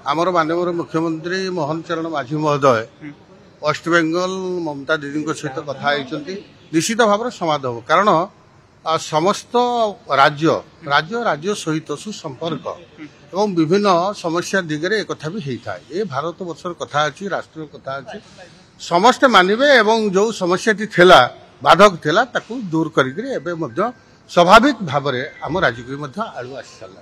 आमर माननीय मुख्यमंत्री मोहन चरण माझी महोदय वेस्ट बेंगल ममता दीदी सहित कथा निश्चित भाव में समाधान हो कारण समस्त राज्य राज्य राज्य सहित सुसंपर्क एवं विभिन्न समस्या दिगरे एक कथा भी होता है। ये भारत वर्षर कथा अच्छी राष्ट्रीय कथा अच्छी समस्ते मानवे एवं जो समस्याटी थिला बाधक थिला ताकू दूर करिकरी स्वाभाविक भाव में आम राज्य को आड़ू आसी सारा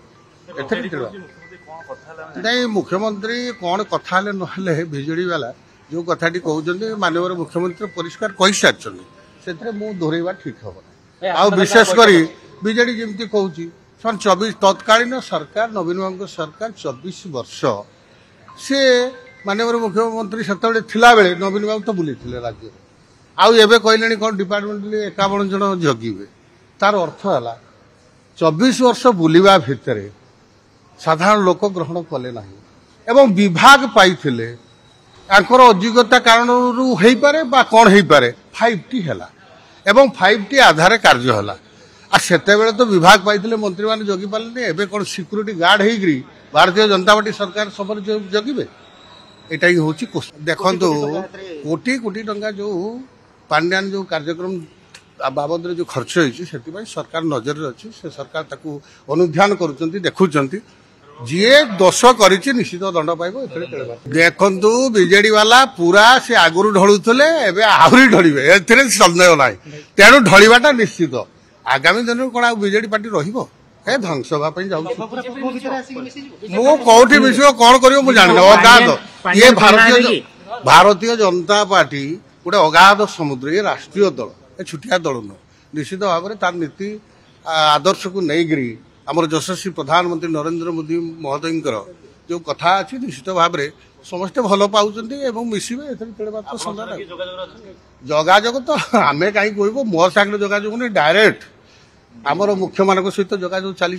नहीं मुख्यमंत्री कौन कथा ना विजेडी वाला जो कथाटी कहते माननीय मुख्यमंत्री परिष्कार कही सारी से दोहरवा ठीक हम आ विशेषकर विजेडी जमी कहूँ 24 तत्कालीन सरकार नवीन बाबू सरकार 24 वर्ष सी माननीय मुख्यमंत्री से बेले नवीन बाबू तो बुली राज्य आवे कहले कौन डिपार्टमेंट 51 जन जगिबे तार अर्थ है 24 वर्ष बुलवा भितर साधारण लोक ग्रहण कले ना एवं विभाग पाइथिले आंकर अयोग्यता कारण हो पारे बा कौन हो पारे 5T है एवं 5T आधार कार्य है आ सेते बेले तो विभाग पाइथिले मंत्री माने जगी पारे एबे कौन सिक्यूरिटी गार्ड होगी भारतीय जनता पार्टी सरकार सब जगिबे एटा ही होची देखंतु कोटी कोटी टंका जो पांड्यान जो कार्यक्रम बाबद जो खर्च होती सरकार नजर अच्छी से सरकार ताकू अनुध्यान करुँच देखुंट जी दोष कर निश्चित दंड पाइब देखु विजेडी वाला पूरा से आगुरी ढलुले आहरी ढलिबे ए सन्देह ना तेणु ढलवाटा निश्चित आगामी दिन में कौन विजेडी पार्टी रही ध्वंस होगापी जाऊँ कौटी मिश्र कौन कर जानी अगाध ये भारतीय जनता पार्टी गोटे अगाध समुद्र ये राष्ट्रीय दल छुटिया दल नुह निश्चित भाव में तार नीति आदर्श को नहीं आमर यशस्वी प्रधानमंत्री नरेंद्र मोदी महोदय जो कथा अच्छी निश्चित भाव में समस्ते भल पाँच मिसवे जोगाजोग तो आम कहीं कहबो मोर सागर जोगाजोग नहीं डायरेक्ट आमर मुख्य मान सहित जोगाजोग चली।